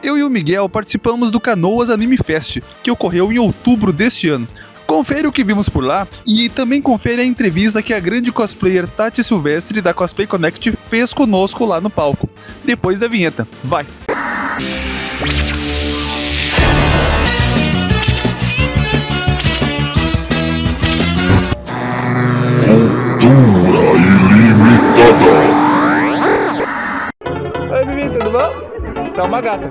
eu e o Miguel participamos do Canoas Anime Fest, que ocorreu em outubro deste ano. Confere o que vimos por lá e também confere a entrevista que a grande cosplayer Tati Silvestre da Cosplay Connect fez conosco lá no palco. Depois da vinheta. Vai! Cultura ilimitada. Oi, Vivi, tudo bom? Tá uma gata.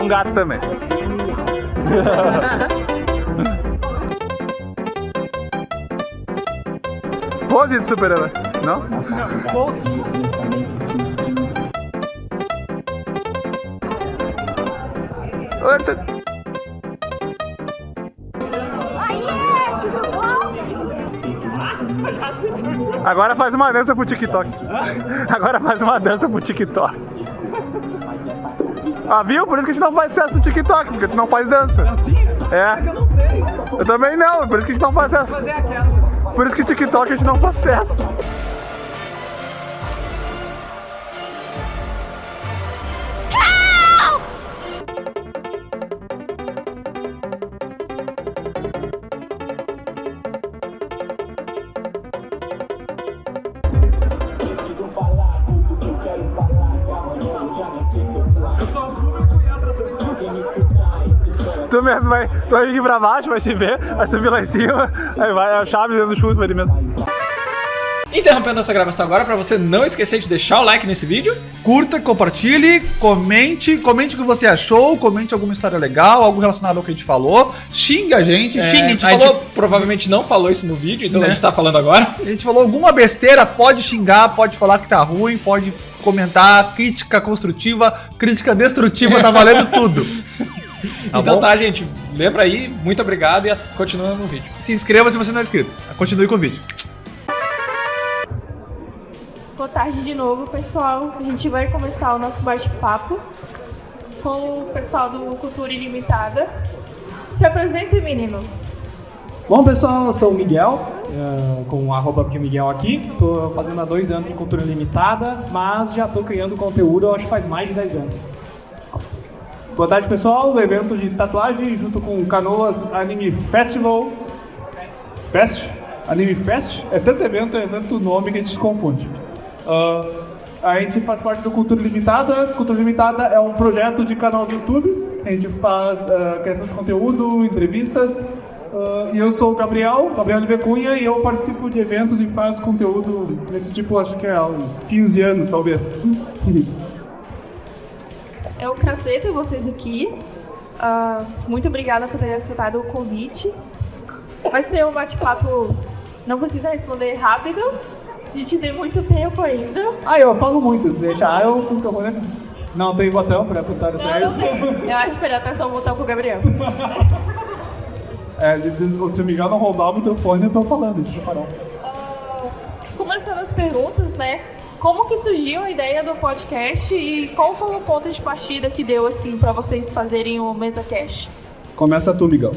Um gato também. Pose de super-herói, não? Pose. Agora faz uma dança pro TikTok. Agora faz uma dança pro TikTok. Ah, viu? Por isso que a gente não faz sucesso no TikTok, porque tu não faz dança. É. Eu também não, por isso que a gente não faz sucesso. Por isso que TikTok a gente não faz sucesso. Tu mesmo vai vir pra baixo, vai se ver, vai subir lá em cima, aí vai a chave dentro do chute pra ele mesmo. Interrompendo essa gravação agora, pra você não esquecer de deixar o like nesse vídeo. Curta, compartilhe, comente o que você achou, comente alguma história legal, algo relacionado ao que a gente falou, xinga a gente, A gente provavelmente não falou isso no vídeo, então a gente tá falando agora. A gente falou alguma besteira, pode xingar, pode falar que tá ruim, pode comentar, crítica construtiva, crítica destrutiva, tá valendo tudo. Tá então bom? Tá, gente, lembra aí, muito obrigado e continua no vídeo. Se inscreva se você não é inscrito, continue com o vídeo. Boa tarde de novo, pessoal. A gente vai começar o nosso bate-papo com o pessoal do Cultura Ilimitada. Se apresentem, meninos. Bom, pessoal, eu sou o Miguel, com o @Miguel aqui. Tô fazendo há 2 anos Cultura Ilimitada, mas já tô criando conteúdo, eu acho que faz mais de 10 anos. Boa tarde, pessoal, do evento de tatuagem junto com o Canoas Anime Festival. Anime Fest? É tanto evento, é tanto nome que a gente se confunde. A gente faz parte do Cultura Limitada. Cultura Limitada é um projeto de canal do YouTube. A gente faz criação de conteúdo, entrevistas. E eu sou o Gabriel Oliveira Cunha, e eu participo de eventos e faço conteúdo desse tipo, acho que há uns 15 anos, talvez. É um prazer ter vocês aqui. Muito obrigada por terem aceitado o convite. Vai ser um bate-papo, não precisa responder rápido. A gente tem muito tempo ainda. Eu falo muito, deixa eu não tem botão para apontar essa Eu acho melhor só voltar pro Gabriel. Se o Miguel não roubar o microfone, eu tô falando, deixa eu parar. Começando as perguntas, né? Como que surgiu a ideia do podcast e qual foi o ponto de partida que deu, assim, pra vocês fazerem o MesaCast? Começa tu, Miguel.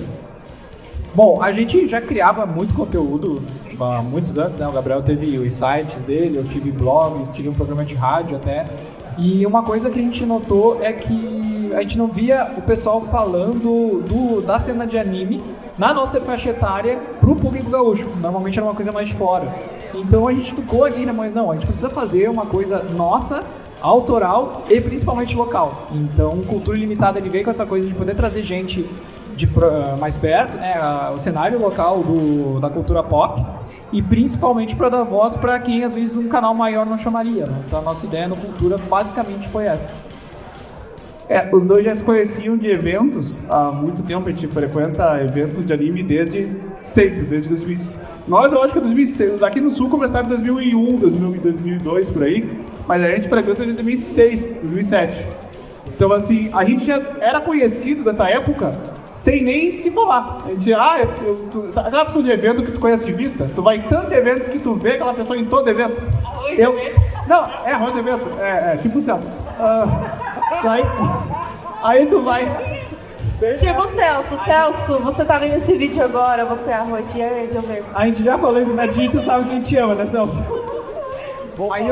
Bom, a gente já criava muito conteúdo há muitos anos, né? O Gabriel teve os sites dele, eu tive blogs, tive um programa de rádio até. E uma coisa que a gente notou é que a gente não via o pessoal falando da cena de anime na nossa faixa etária pro público gaúcho. Normalmente era uma coisa mais de fora. Então a gente ficou ali, né? Mas não, a gente precisa fazer uma coisa nossa, autoral e principalmente local. Então, Cultura Ilimitada, ele veio com essa coisa de poder trazer gente mais perto, né, o cenário local da cultura pop, e principalmente para dar voz para quem às vezes um canal maior não chamaria, né? Então a nossa ideia no Cultura basicamente foi essa. Os dois já se conheciam de eventos há muito tempo. A gente frequenta eventos de anime desde sempre, desde 2000. Nós, eu acho que 2006, aqui no Sul começaram em 2001, 2002, por aí, mas a gente frequenta desde 2006, 2007. Então, assim, a gente já era conhecido dessa época sem nem se falar. A gente, aquela pessoa de evento que tu conhece de vista, tu vai em tantos eventos que tu vê aquela pessoa em todo evento. Arroz evento? Não, arroz evento, tipo o Celso. Aí tu vai Tipo, Celso, você tá vendo esse vídeo agora, você é arrojeante, eu vejo. A gente já falou isso, né? Tu sabe que a gente ama, né, Celso? Aí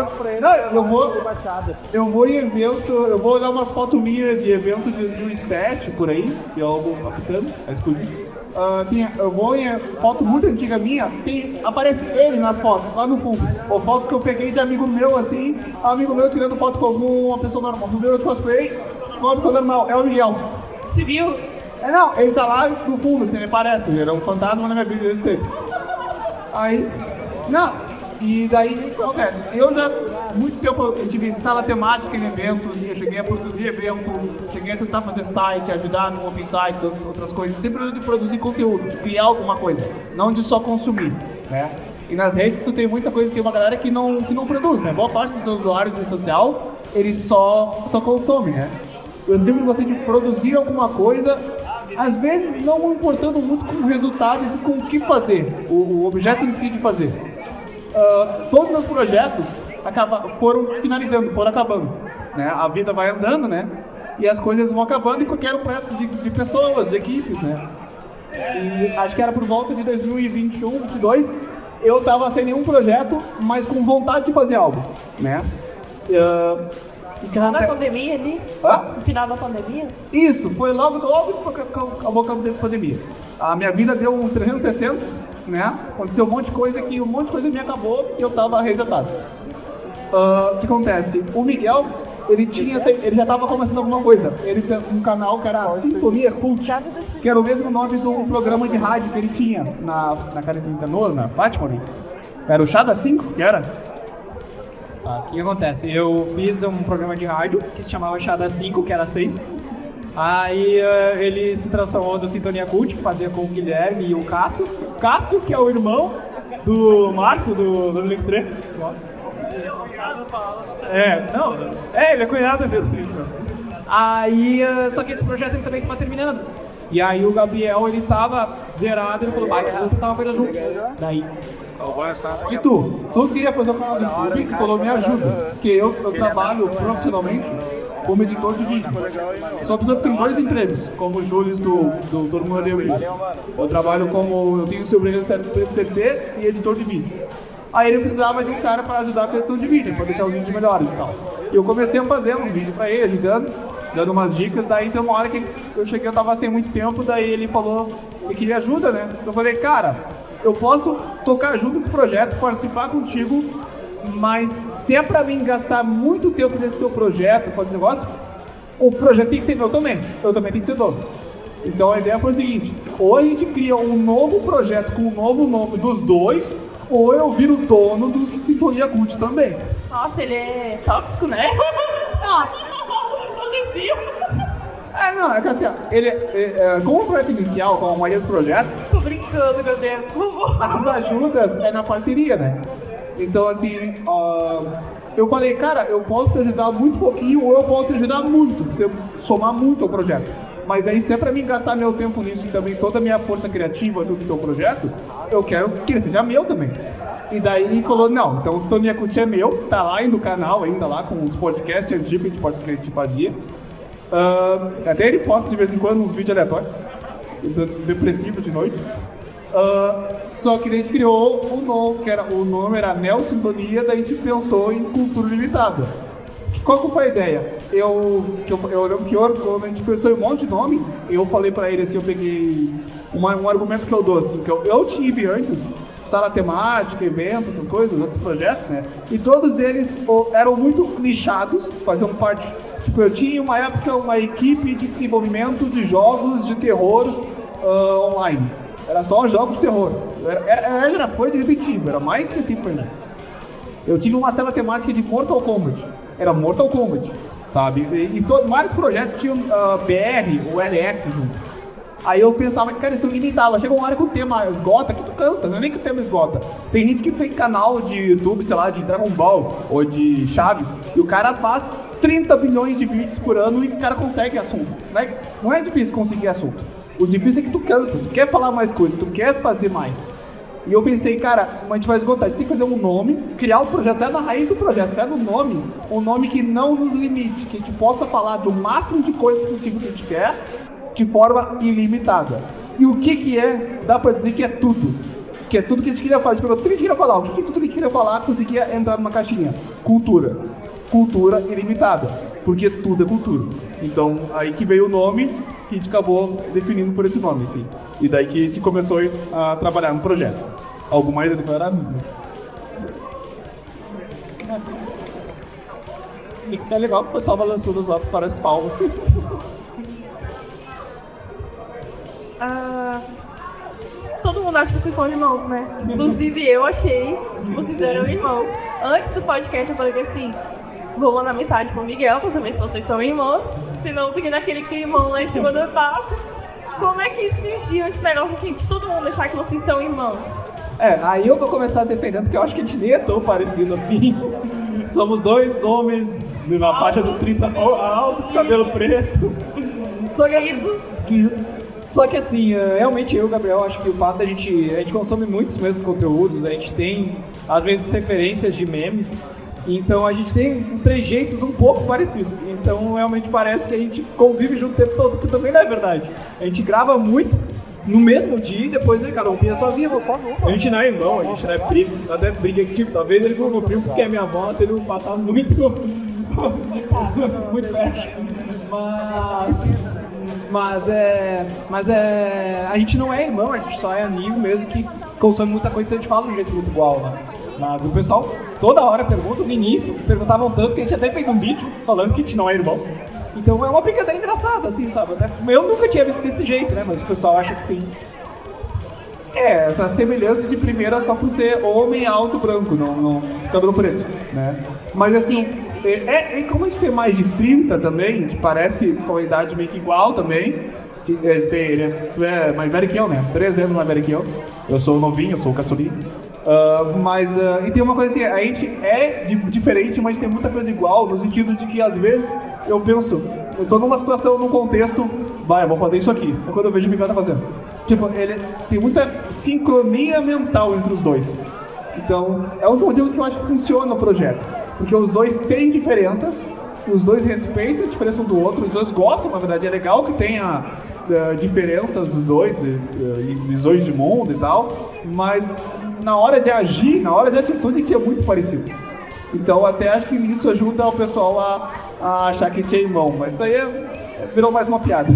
eu vou em evento, eu vou olhar umas fotos minhas de evento de 2007, por aí, que eu vou captando, a escolhi. Eu vou em foto muito antiga minha, aparece ele nas fotos, lá no fundo. Ou foto que eu peguei de amigo meu, assim, amigo meu tirando foto com uma pessoa normal. No meu de cosplay, com uma pessoa normal, é o Miguel. Se viu? Não, ele tá lá no fundo, assim, ele parece, ele era um fantasma na minha vida, ele sempre. Aí, e daí, o que acontece? Eu já, muito tempo, eu tive sala temática em eventos, eu cheguei a produzir evento, cheguei a tentar fazer site, ajudar no open sites, outras coisas, sempre de produzir conteúdo, de criar alguma coisa, não de só consumir, né? E nas redes tu tem muita coisa, tem uma galera que não produz, né? Boa parte dos usuários em rede social, eles só consomem, né? Eu sempre gostei de produzir alguma coisa, às vezes não importando muito com o resultado e com o que fazer, o objeto em si de fazer. Todos os meus projetos foram finalizando, foram acabando, né? A vida vai andando, né? E as coisas vão acabando e qualquer projeto de pessoas, de equipes, né? E acho que era por volta de 2021, 2022, eu tava sem nenhum projeto, mas com vontade de fazer algo, né? Na pandemia ali? No final da pandemia? Isso, foi logo que acabou a pandemia. A minha vida deu um 360, né? Aconteceu um monte de coisa me acabou e eu tava resetado. O que acontece? O Miguel, ele já tava começando alguma coisa. Ele tem um canal que era Sintonia Cult, que era o mesmo nome do programa de rádio que ele tinha na Caretinha, na Patmore. Era o Chá da 5, que era? O que acontece? Eu fiz um programa de rádio que se chamava Chá da 5, que era 6. Aí ele se transformou do Sintonia Cult, que fazia com o Guilherme e o Cássio. O Cássio, que é o irmão do Márcio, do Linux 3. Ele é cunhado dele. Aí, só que esse projeto ele também tava terminando. E aí o Gabriel, ele tava zerado, ele falou, eu tava com ele junto. Daí... E tu queria fazer um canal do YouTube, que falou, me ajuda. Porque eu trabalho profissionalmente como editor de vídeo. Só pessoa que tem 2 empregos, como o Júlio do Todo Mundo Odeia o Vídeo. Eu tenho sobrinho do CLT e editor de vídeo. Aí ele precisava de um cara para ajudar com a edição de vídeo, para deixar os vídeos melhores e tal. E eu comecei a fazer um vídeo para ele, ajudando, dando umas dicas. Daí tem uma hora que eu cheguei, eu tava sem muito tempo, daí ele falou que queria ajuda, né? Eu falei, cara, eu posso tocar junto esse projeto, participar contigo, mas se é pra mim gastar muito tempo nesse teu projeto, fazer negócio, o projeto tem que ser meu também. Eu também tenho que ser dono. Então a ideia foi o seguinte, ou a gente cria um novo projeto com um novo nome dos dois, ou eu viro dono do Sintonia Cult também. Nossa, ele é tóxico, né? Possessivo. É que assim, ele como projeto inicial, como a maioria dos projetos... Tô brincando, meu Deus. A Tudo Ajudas é na parceria, né? Então, assim, eu falei, cara, eu posso te ajudar muito pouquinho ou eu posso te ajudar muito, você somar muito ao projeto. Mas aí, se é pra mim gastar meu tempo nisso e também toda a minha força criativa do teu projeto, eu quero que ele seja meu também. E daí ele falou, não, então o Sintonia Cult é meu, tá lá ainda o canal, ainda lá com os podcasts antigos que a gente fazia. Até ele posta de vez em quando uns vídeos aleatórios, depressivo de noite. Só que a gente criou o nome era Neo Sintonia, daí a gente pensou em cultura limitada. Qual que foi a ideia? Eu lembro que quando a gente pensou em um monte de nome, eu falei pra ele assim, eu peguei um argumento que eu dou assim, que eu tive antes, sala temática, eventos, essas coisas, outros projetos, né? E todos eles eram muito nichados, faziam parte. Tipo, eu tinha uma época uma equipe de desenvolvimento de jogos de terror online. Era só jogos de terror. Foi de repetitivo, era mais específico ainda. Eu tinha uma sala temática de Mortal Kombat. Era Mortal Kombat, sabe? E vários projetos tinham BR ou LS junto. Aí eu pensava que, cara, isso limitava. Chega uma hora que o tema esgota, que tu cansa, não é nem que o tema esgota. Tem gente que fez canal de YouTube, sei lá, de Dragon Ball ou de Chaves, e o cara faz 30 bilhões de vídeos por ano e o cara consegue assunto. Não é difícil conseguir assunto. O difícil é que tu cansa, tu quer falar mais coisas, tu quer fazer mais. E eu pensei, cara, a gente vai esgotar, a gente tem que fazer um nome, criar o projeto, sai na raiz do projeto, sai no nome, um nome que não nos limite, que a gente possa falar do máximo de coisas possível que a gente quer, de forma ilimitada. E o que é? Dá pra dizer que é tudo. Que é tudo que a gente queria falar. A gente pegou tudo que a gente queria falar. O que tudo que a gente queria falar conseguia entrar numa caixinha? Cultura. Cultura ilimitada. Porque tudo é cultura. Então, aí que veio o nome, que a gente acabou definindo por esse nome, assim. E daí que a gente começou a trabalhar no projeto. Algo mais a declarar? É legal que o pessoal balançando os lápis para as palmas. Todo mundo acha que vocês são irmãos, né? Inclusive eu achei que vocês eram irmãos. Antes do podcast eu falei assim, vou mandar mensagem pro Miguel pra saber se vocês são irmãos, senão fica naquele climão lá em cima do palco. Como é que surgiu esse negócio assim, de todo mundo achar que vocês são irmãos? Aí eu vou começar defendendo, porque eu acho que a gente nem é tão parecido assim. Somos dois homens na faixa dos 30 altos, cabelo preto. Só que é isso. Só que assim, realmente eu e o Gabriel, acho que o fato a gente consome muitos mesmos conteúdos, a gente tem, às vezes, referências de memes, então a gente tem trejeitos um pouco parecidos. Então realmente parece que a gente convive junto o tempo todo, que também não é verdade. A gente grava muito no mesmo dia e depois cada um tem a sua vida. A gente não é irmão, a gente não é primo, até briga que tipo, talvez ele for meu primo porque a minha avó teve um passado muito perto. Mas a gente não é irmão, a gente só é amigo mesmo que consome muita coisa e a gente fala de um jeito muito igual, né? Mas o pessoal toda hora pergunta, no início perguntavam tanto que a gente até fez um vídeo falando que a gente não é irmão. Então é uma brincadeira engraçada, assim, sabe? Eu nunca tinha visto desse jeito, né? Mas o pessoal acha que sim. Essa semelhança de primeira só por ser homem alto branco, não cabelo preto, né? Mas assim, como a gente tem mais de 30 também, a gente parece com a idade meio que igual também. Tu é mais velho que eu, né? 13 anos mais velho que eu. Eu sou novinho, eu sou o caçulinho. E tem uma coisa assim, a gente é diferente, mas tem muita coisa igual, no sentido de que às vezes eu penso, eu tô numa situação, num contexto, eu vou fazer isso aqui. É quando eu vejo o Miguel tá fazendo. Tipo, ele tem muita sincronia mental entre os dois. Então, é um dos motivos que eu acho que funciona o projeto. Porque os dois têm diferenças, os dois respeitam a diferença um do outro, os dois gostam, na verdade, é legal que tenha diferenças dos dois, e visões de mundo e tal, mas na hora de agir, na hora de atitude, a gente é muito parecido. Então, até acho que isso ajuda o pessoal a achar que a gente é irmão, mas isso aí virou mais uma piada.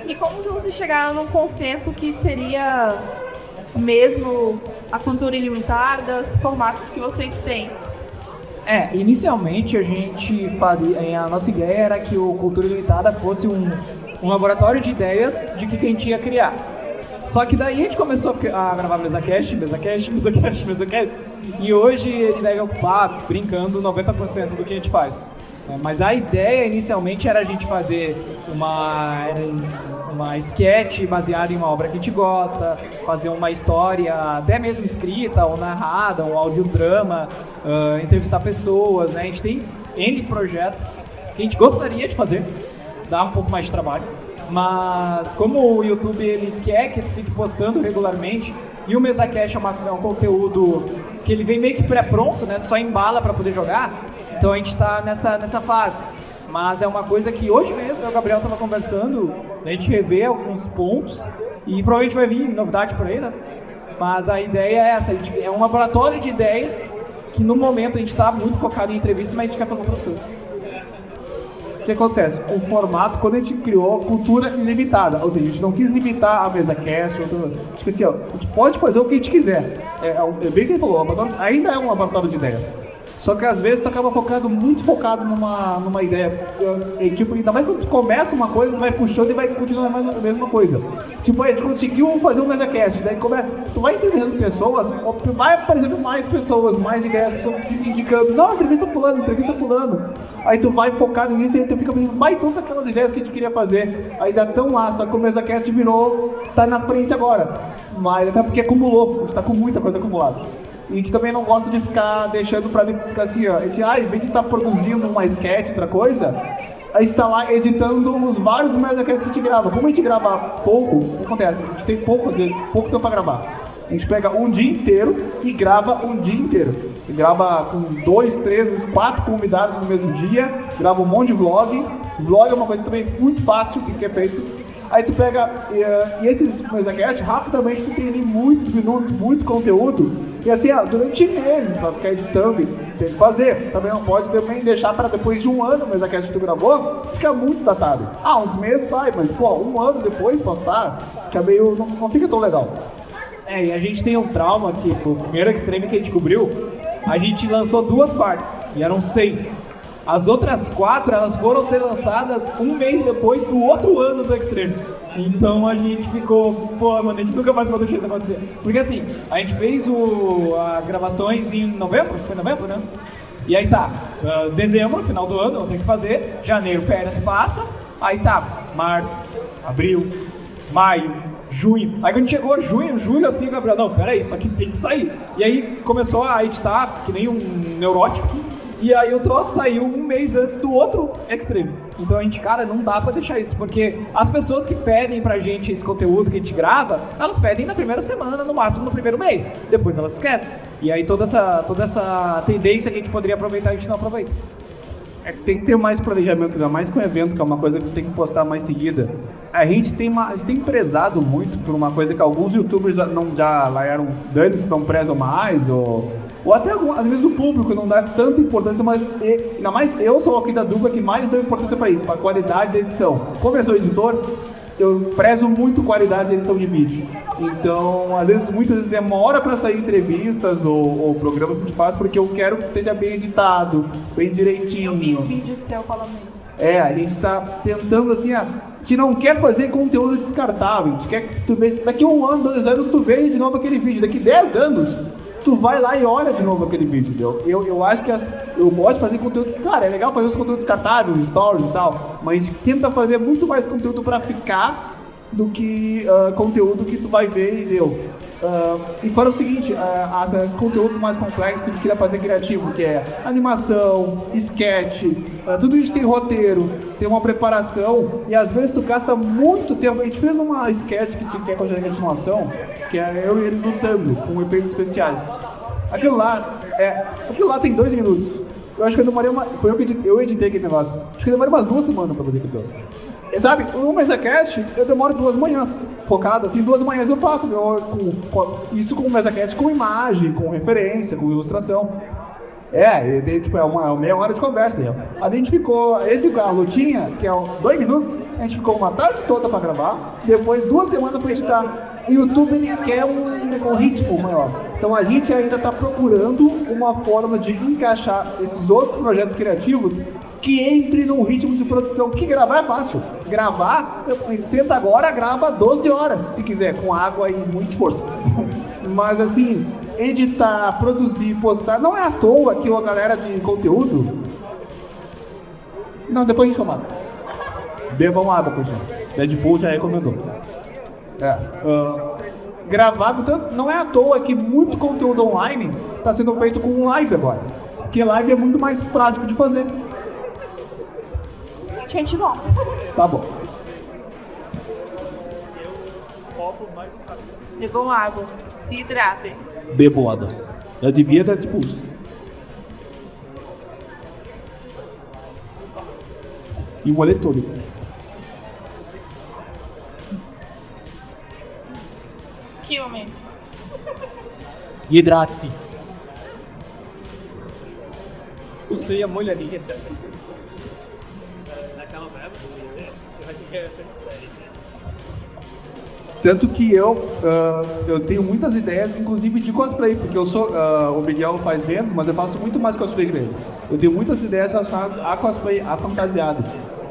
E como que vocês chegaram num consenso que seria mesmo a cultura ilimitada, esse formato que vocês têm? Inicialmente a nossa ideia era que o Cultura Ilimitada fosse um laboratório de ideias de que a gente ia criar. Só que daí a gente começou a gravar MesaCast, e hoje ele deve ocupar, brincando, 90% do que a gente faz. Mas a ideia inicialmente era a gente fazer uma sketch baseada em uma obra que a gente gosta, fazer uma história até mesmo escrita ou narrada, um audiodrama, entrevistar pessoas, né? A gente tem N projetos que a gente gostaria de fazer, dá um pouco mais de trabalho, mas como o YouTube ele quer que a gente fique postando regularmente e o MesaCast é um conteúdo que ele vem meio que pré-pronto, né? Só embala para poder jogar, então a gente está nessa fase. Mas é uma coisa que hoje mesmo o Gabriel estava conversando, a gente revê alguns pontos e provavelmente vai vir novidade por aí, né? Mas a ideia é essa, é um laboratório de ideias que no momento a gente está muito focado em entrevista, mas a gente quer fazer outras coisas. O que acontece? O formato, quando a gente criou cultura ilimitada, ou seja, a gente não quis limitar a MesaCast, tipo assim, a gente pode fazer o que a gente quiser. É bem que ele falou, ainda é um laboratório de ideias. Só que às vezes tu acaba muito focado numa ideia. Tipo, ainda mais quando tu começa uma coisa, tu vai puxando e vai continuando a mesma coisa. Tipo, a gente conseguiu fazer um MesaCast, daí tu vai entendendo pessoas, vai aparecendo mais pessoas, mais ideias, pessoas indicando, não, entrevista pulando. Aí tu vai focado nisso e aí tu fica pensando, todas aquelas ideias que a gente queria fazer, ainda estão lá, só que o MesaCast tá na frente agora. Mas até porque acumulou, a gente tá com muita coisa acumulada. E a gente também não gosta de ficar deixando pra ficar assim, ó. A gente, em vez de estar produzindo uma sketch, outra coisa, a gente tá lá editando os vários MesaCasts que a gente grava. Como a gente grava pouco, o que acontece? A gente tem pouco tempo pra gravar. A gente pega um dia inteiro e grava um dia inteiro. E grava com 2, 3, 4 convidados no mesmo dia, grava um monte de vlog Vlog é uma coisa também muito fácil, isso que é feito. Aí tu pega, e esses MesaCast, rapidamente tu tem ali muitos minutos, muito conteúdo, e assim, durante meses pra ficar editando, tem que fazer. Também não pode também deixar pra depois de um ano o MesaCast que tu gravou, fica muito datado. Uns meses vai, mas pô, um ano depois postar, fica meio, não fica tão legal. E a gente tem um trauma que, o primeiro Extreme que a gente cobriu, a gente lançou 2 partes, e eram 6. As outras 4, elas foram ser lançadas um mês depois do outro ano do Extreme. Então a gente ficou, mano, a gente nunca mais vai deixar isso acontecer. Porque assim, a gente fez as gravações em novembro, foi novembro, né? E aí dezembro, final do ano, não tem o que fazer, janeiro, férias, passa, aí março, abril, maio, junho. Aí quando a gente chegou junho, julho, assim, Gabriel, não, peraí, isso aqui tem que sair. E aí começou a editar, que nem um neurótico, e aí o troço saiu um mês antes do outro Extreme. Então a gente, cara, não dá pra deixar isso, porque as pessoas que pedem pra gente esse conteúdo que a gente grava, elas pedem na primeira semana, no máximo no primeiro mês. Depois elas esquecem. E aí toda essa tendência que a gente poderia aproveitar, a gente não aproveita. Tem que ter mais planejamento, ainda mais com o evento, que é uma coisa que você tem que postar mais seguida. A gente tem prezado muito por uma coisa que alguns youtubers já largaram dane-se, não prezam mais, ou até às vezes o público não dá tanta importância, mas ainda mais eu sou aqui da dupla que mais deu importância para isso, para a qualidade da edição. Como eu sou editor, eu prezo muito qualidade de edição de vídeo. Então, muitas vezes demora para sair entrevistas ou programas que a gente faz, porque eu quero que esteja bem editado, bem direitinho. Eu vi um vídeo seu falando isso. A gente está tentando assim, a gente não quer fazer conteúdo descartável, a gente quer que tu veja, daqui 1 ano, 2 anos, tu veja de novo aquele vídeo, daqui 10 anos, tu vai lá e olha de novo aquele vídeo, entendeu? Eu acho que eu gosto de fazer conteúdo, claro, é legal fazer os conteúdos descartáveis, stories e tal, mas a gente tenta fazer muito mais conteúdo para ficar do que conteúdo que tu vai ver e deu. E fora o seguinte, esses conteúdos mais complexos que a gente queria fazer criativo, que é animação, sketch, tudo isso tem roteiro, tem uma preparação, e às vezes tu gasta muito tempo. A gente fez uma sketch que é com a continuação, que é eu e ele lutando com efeitos especiais. Aquilo lá tem 2 minutos. Eu acho que eu demorei eu editei aquele negócio. Acho que eu demorei umas 2 semanas pra fazer aquele negócio. Sabe, no MesaCast eu demoro 2 manhãs, focado assim, 2 manhãs eu passo isso com o MesaCast, com imagem, com referência, com ilustração. Tipo, é uma meia hora de conversa. A gente ficou, a lutinha, que é 2 minutos, a gente ficou uma tarde toda pra gravar, depois 2 semanas pra editar. O YouTube quer um ritmo maior. Então a gente ainda tá procurando uma forma de encaixar esses outros projetos criativos que entre num ritmo de produção, porque gravar é fácil. Gravar, senta agora, grava 12 horas, se quiser, com água e muito esforço. Mas assim, editar, produzir, postar, não é à toa que a galera de conteúdo... Não, depois a gente toma. Bebam água, por exemplo. Deadpool já recomendou. Gravado, então, não é à toa que muito conteúdo online está sendo feito com live agora. Porque live é muito mais prático de fazer. Gente, não. Tá bom. Bebam água. Se hidratem. Bebo água. Eu devia dar expulso. E um eletrônico. Que momento? Hidrate-se. Usei a molharia. Tanto que eu tenho muitas ideias, inclusive de cosplay, porque eu sou, o Miguel faz vendas, mas eu faço muito mais cosplay que ele. Eu tenho muitas ideias relacionadas a cosplay, a fantasiado.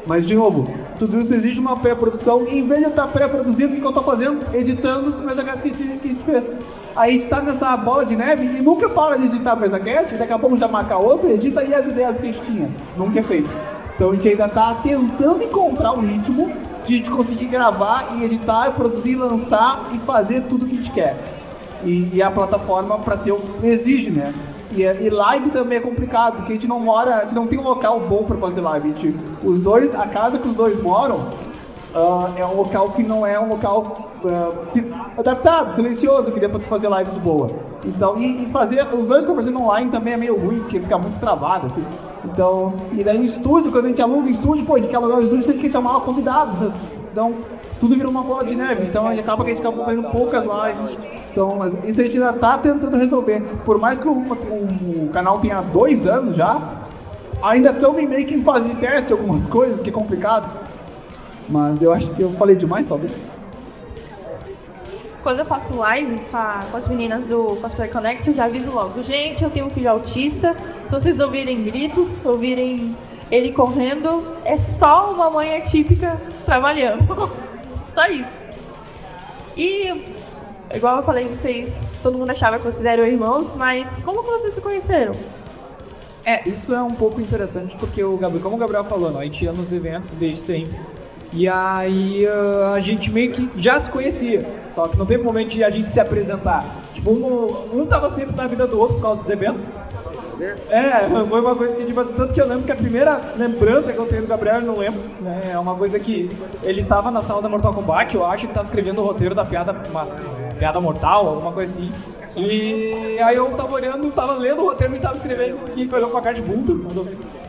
Mas, de novo, tudo isso exige uma pré-produção, e em vez de eu estar pré-produzindo, o que eu estou fazendo? Editando os MesaCast que a gente fez. Aí a gente está nessa bola de neve e nunca para de editar o MesaCast, daqui a pouco já marca outro, edita aí as ideias que a gente tinha. Nunca é feito. Então a gente ainda está tentando encontrar um ritmo de a gente conseguir gravar e editar, produzir, lançar e fazer tudo que a gente quer. E a plataforma para ter exige, né? E live também é complicado, porque a gente não tem um local bom para fazer live. A casa que os dois moram é um local que não é um local adaptado, silencioso, que dê para fazer live de boa. Então, e fazer os dois conversando online também é meio ruim, porque fica muito travado, assim. Então, e daí no estúdio, quando a gente aluga o estúdio, pô, de que alugar o estúdio tem que chamar convidado. Então, tudo vira uma bola de neve. Então, acaba que a gente acaba fazendo poucas lives. Então, mas isso a gente ainda tá tentando resolver. Por mais que o canal tenha 2 anos já, ainda estamos meio que em fase de teste algumas coisas, que é complicado. Mas eu acho que eu falei demais, talvez. Quando eu faço live com as meninas do Cosplay Connect, eu já aviso logo. Gente, eu tenho um filho autista. Se vocês ouvirem gritos, ouvirem ele correndo, é só uma mãe atípica trabalhando. Só isso. E, igual eu falei, todo mundo achava que vocês eram irmãos, mas como que vocês se conheceram? Isso é um pouco interessante, porque como o Gabriel falou, a gente ia nos eventos desde sempre. E aí a gente meio que já se conhecia, só que não teve momento de a gente se apresentar. Tipo, um tava sempre na vida do outro por causa dos eventos. Foi uma coisa que, tipo assim, tanto que eu lembro que a primeira lembrança que eu tenho do Gabriel, eu não lembro, né? É uma coisa que ele tava na sala da Mortal Kombat, eu acho que tava escrevendo o roteiro da piada mortal, alguma coisa assim. E aí eu tava olhando, tava lendo o roteiro e tava escrevendo, e olhou com a cara de bunda,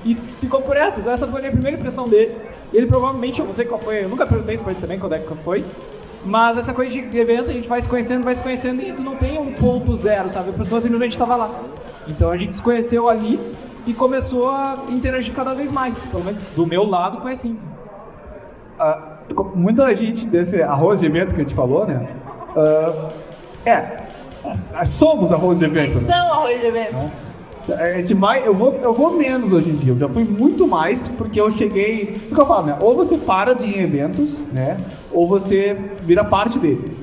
e ficou por essa foi a minha primeira impressão dele. Ele provavelmente, eu não sei qual foi, eu nunca perguntei isso pra ele também, quando é que foi. Mas essa coisa de evento, a gente vai se conhecendo e tu não tem um ponto zero, sabe? A pessoa simplesmente estava lá. Então a gente se conheceu ali e começou a interagir cada vez mais. Pelo menos do meu lado foi assim. Muita gente desse arroz de evento que a gente falou, né? Somos arroz de evento, né? Não, arroz de evento. Eu vou menos hoje em dia, eu já fui muito mais, porque eu cheguei... O que eu falo, né? Ou você para de ir em eventos, né? Ou você vira parte dele,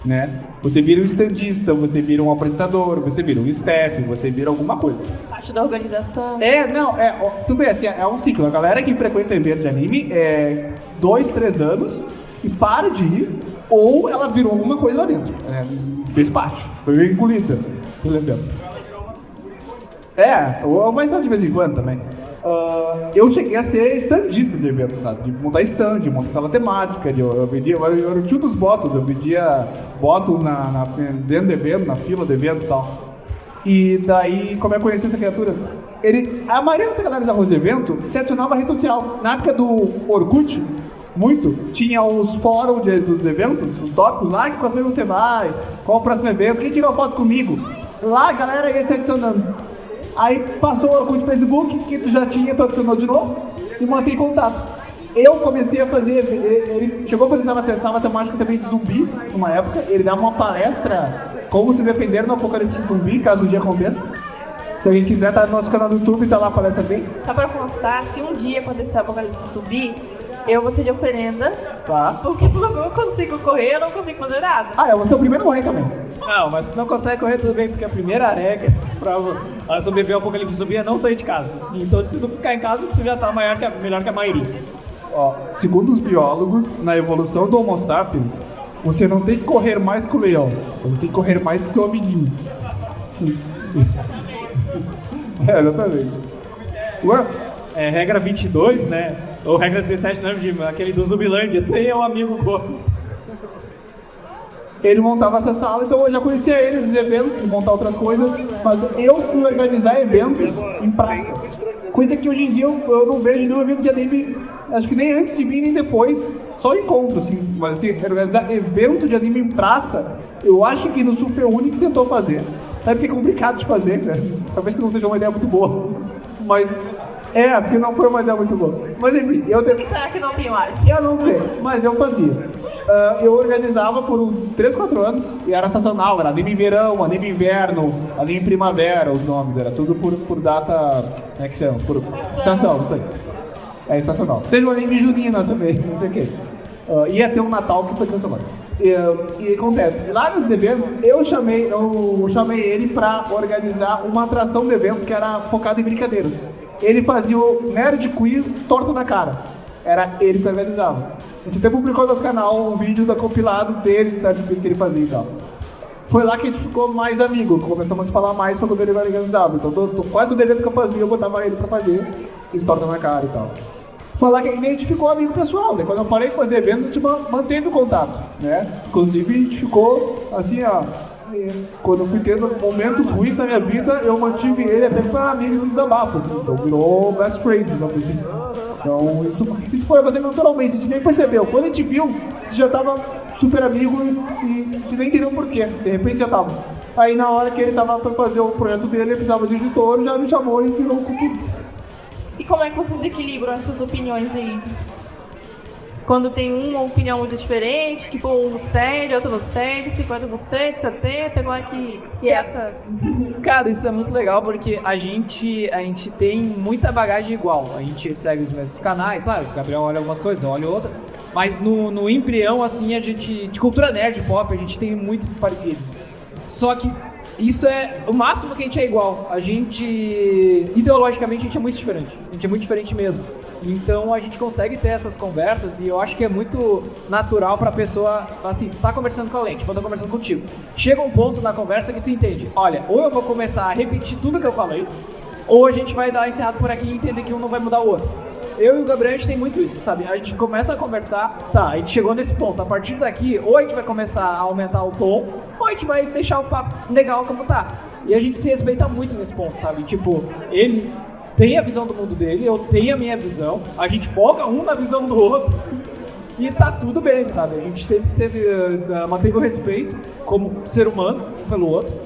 né? Você vira um estandista, você vira um apresentador, você vira um staff, você vira alguma coisa. Parte da organização. Tudo bem, assim, é um ciclo. A galera que frequenta eventos de anime 2, 3 anos e para de ir, ou ela virou alguma coisa lá dentro. Fez parte, foi engolida pelo evento. Mas não de vez em quando também. Eu cheguei a ser standista de evento, sabe? De montar stand, de montar sala temática, eu era o tio dos botos, eu pedia botos dentro do evento, na fila do evento e tal. E daí, como eu conheci essa criatura? A maioria dessa galera da Arroz de Evento se adicionava à rede social. Na época do Orkut, tinha os fóruns dos eventos, os tópicos lá, que cosplay você vai, qual o próximo evento, quem tirou foto comigo. Lá a galera ia se adicionando. Aí passou o Orkut Facebook, que tu já tinha, tu adicionou de novo e mantém contato. Eu comecei a fazer, ele chegou a fazer sala temática também de zumbi, numa época, ele dava uma palestra como se defender no apocalipse zumbi, caso um dia aconteça. Se alguém quiser, tá no nosso canal do YouTube, tá lá a palestra bem. Só pra constar, se um dia acontecer o apocalipse zumbi, eu vou ser de oferenda, tá? Porque eu não consigo correr, eu não consigo fazer nada. Eu vou ser o primeiro a morrer também. Não, mas se não consegue correr tudo bem, porque a primeira regra pra sobreviver ao apocalipse zumbi é não sair de casa. Então se tu ficar em casa, tu já tá melhor que a maioria. Segundo os biólogos, na evolução do Homo sapiens, você não tem que correr mais que o leão, você tem que correr mais que seu amiguinho. Sim. Exatamente. Regra 22, né? Ou regra 17, não, aquele do Zumbilândia, tem um amigo gordo. Ele montava essa sala, então eu já conhecia ele nos eventos, de montar outras coisas, mas eu fui organizar eventos em praça. Coisa que hoje em dia eu não vejo nenhum evento de anime, acho que nem antes de mim, nem depois, só encontro, assim. Mas assim, organizar evento de anime em praça, eu acho que no Sul foi o único que tentou fazer. Sabe que é complicado de fazer, né? Talvez não seja uma ideia muito boa, mas... porque não foi uma ideia muito boa. Mas enfim, Será que não tem mais? Eu não sei, mas eu fazia. Eu organizava por uns 3, 4 anos e era estacional, era anime verão, anime inverno, anime primavera, os nomes, era tudo por data, como é que chama? Por estação, isso aí. É estacional. Teve um anime junina também, não sei o quê. Ia ter um Natal que foi cancelado. E acontece, lá nos eventos, eu chamei ele pra organizar uma atração do evento que era focada em brincadeiras. Ele fazia o Nerd Quiz torto na cara. Era ele que organizava. A gente até publicou no nosso canal um vídeo da compilado dele, da quiz que ele fazia e tal. Foi lá que a gente ficou mais amigo, começamos a falar mais quando ele organizava. Então quase o evento que eu fazia, eu botava ele pra fazer e torto na cara e tal. Foi lá que a gente ficou amigo pessoal, né? Quando eu parei de fazer evento, a gente mantendo contato, né? Inclusive a gente ficou assim, quando eu fui tendo momentos ruins na minha vida, eu mantive ele até para amigo de desabafo. Então virou best friend, digamos assim. Então isso foi fazendo naturalmente, a gente nem percebeu. Quando a gente viu, a gente já tava super amigo e a gente nem entendeu por quê. De repente já tava. Aí na hora que ele tava pra fazer o projeto dele, ele precisava de editor, já me chamou e virou um pouquinho. E como é que vocês equilibram essas opiniões aí? Quando tem uma opinião muito diferente, tipo um sério, outro não sério, 50 você, 70, agora que essa... Cara, isso é muito legal porque a gente tem muita bagagem igual. A gente segue os mesmos canais, claro, o Gabriel olha algumas coisas, eu olho outras. Mas no embrião, assim, a gente, de cultura nerd pop, a gente tem muito parecido. Só que isso é o máximo que a gente é igual. A gente, ideologicamente, a gente é muito diferente. A gente é muito diferente mesmo. Então a gente consegue ter essas conversas e eu acho que é muito natural pra pessoa, assim, tu tá conversando com alguém, tipo, eu tô conversando contigo. Chega um ponto na conversa que tu entende, olha, ou eu vou começar a repetir tudo que eu falei, ou a gente vai dar encerrado por aqui e entender que um não vai mudar o outro. Eu e o Gabriel, a gente tem muito isso, sabe? A gente começa a conversar, tá, a gente chegou nesse ponto, a partir daqui, ou a gente vai começar a aumentar o tom, ou a gente vai deixar o papo legal como tá. E a gente se respeita muito nesse ponto, sabe? Tipo, ele tem a visão do mundo dele, eu tenho a minha visão, a gente foca um na visão do outro e tá tudo bem, sabe? A gente sempre manteve o respeito como ser humano um pelo outro,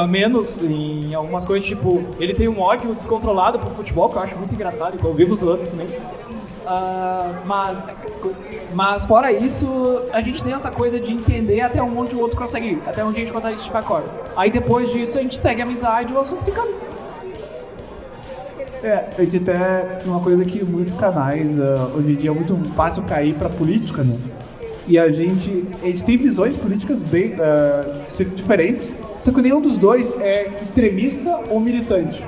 menos em algumas coisas, tipo, ele tem um ódio descontrolado pro futebol, que eu acho muito engraçado, e que eu vivo os outros também. Mas fora isso, a gente tem essa coisa de entender até onde o outro consegue ir, até onde a gente consegue esticar a corda. Aí depois disso a gente segue a amizade e o assunto fica... A gente até uma coisa que muitos canais, hoje em dia é muito fácil cair pra política, né? E a gente tem visões políticas bem diferentes, só que nenhum dos dois é extremista ou militante.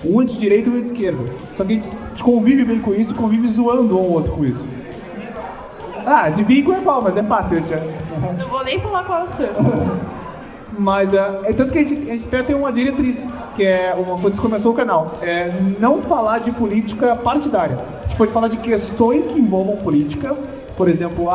Um é de direita e um é de esquerda. Só que a gente convive bem com isso e convive zoando um ou outro com isso. Adivinha qual é qual, mas é fácil. Não vou nem falar qual é o seu. Mas é tanto que a gente até tem uma diretriz, que é quando a gente começou o canal, é não falar de política partidária. A gente pode falar de questões que envolvam política, por exemplo,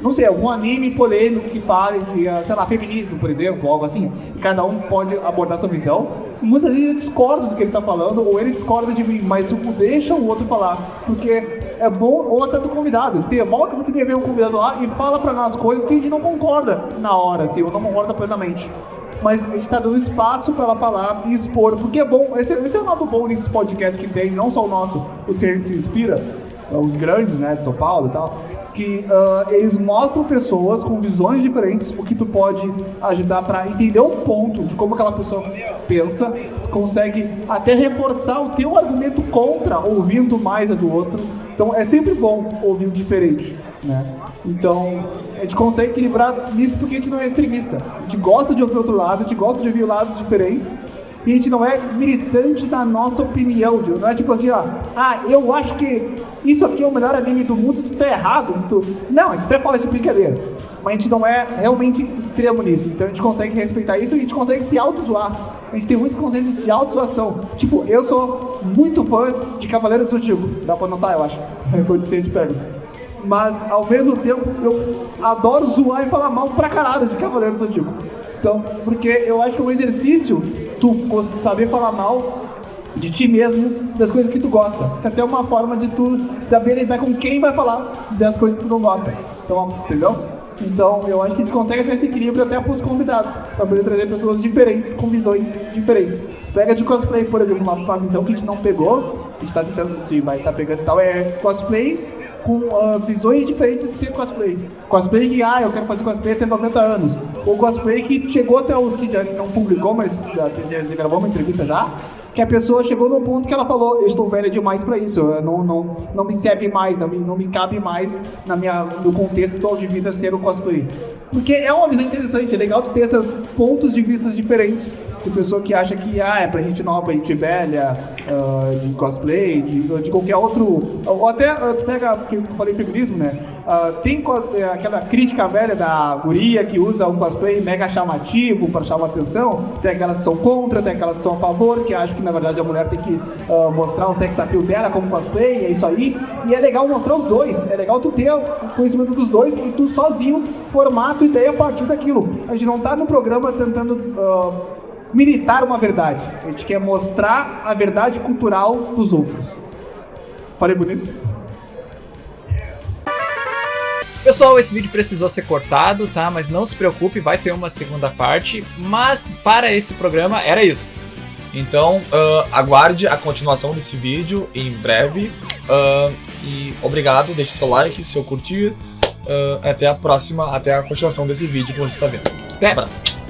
não sei, algum anime polêmico que fale de, sei lá, feminismo, por exemplo, algo assim. E cada um pode abordar sua visão. Muitas vezes eu discordo do que ele está falando, ou ele discorda de mim, mas deixa o outro falar, porque é bom, ou até do convidado. É bom que você vem um convidado lá e fala pra nós coisas que a gente não concorda na hora, assim, ou não concorda plenamente. Mas a gente está dando espaço para ela falar e expor, porque é bom, esse é o lado bom nesses podcasts que tem, não só o nosso, o que a gente se inspira, os grandes, né, de São Paulo e tal, que eles mostram pessoas com visões diferentes, o que tu pode ajudar para entender um ponto de como aquela pessoa pensa, tu consegue até reforçar o teu argumento contra, ouvindo mais a do outro. Então é sempre bom ouvir o diferente, né? Então a gente consegue equilibrar nisso porque a gente não é extremista. A gente gosta de ouvir outro lado, a gente gosta de ouvir lados diferentes. E a gente não é militante da nossa opinião, não é tipo assim, eu acho que isso aqui é o melhor anime do mundo, tu tá errado. Não, a gente até fala isso de brincadeira, mas a gente não é realmente extremo nisso. Então a gente consegue respeitar isso e a gente consegue se auto-zoar. A gente tem muita consciência de auto-zoação. Tipo, eu sou muito fã de Cavaleiro do Zodíaco, dá pra notar, eu acho, quando você de Pegasus. Mas ao mesmo tempo eu adoro zoar e falar mal pra caralho de Cavaleiro do Zodíaco. Então, porque eu acho que é um exercício tu saber falar mal de ti mesmo, das coisas que tu gosta. Isso até é uma forma de tu saber lidar com quem vai falar das coisas que tu não gosta. Entendeu? Então, eu acho que a gente consegue achar esse equilíbrio até para os convidados, para poder trazer pessoas diferentes, com visões diferentes. Pega de cosplay, por exemplo, uma visão que a gente não pegou, a gente tá tentando, vai estar pegando e tal, é cosplays com visões diferentes de ser cosplay. Cosplay que, eu quero fazer cosplay até 90 anos. Ou cosplay que chegou até os que já não publicou, mas já gravou uma entrevista já, que a pessoa chegou no ponto que ela falou, eu estou velha demais para isso, não me serve mais, não me cabe mais no contexto atual de vida ser um cosplay. Porque é uma visão interessante, é legal tu ter esses pontos de vista diferentes. De pessoa que acha que é pra gente nova, pra gente velha, de cosplay, de qualquer outro. Ou até, tu pega, porque eu falei feminismo, né? Tem aquela crítica velha da guria que usa um cosplay mega chamativo para chamar atenção. Tem aquelas que são contra, tem aquelas que são a favor, que acham que na verdade a mulher tem que mostrar o sex appeal dela como cosplay, é isso aí. E é legal mostrar os dois, é legal tu ter o conhecimento dos dois e tu sozinho formar a tua ideia a partir daquilo. A gente não tá no programa tentando militar uma verdade, a gente quer mostrar a verdade cultural dos outros. Falei bonito? Pessoal, esse vídeo precisou ser cortado, tá? Mas não se preocupe, vai ter uma segunda parte. Mas para esse programa era isso. Então aguarde a continuação desse vídeo em breve. E obrigado, deixe seu like, seu curtir. Até a próxima, até a continuação desse vídeo que você está vendo. Até, abraço.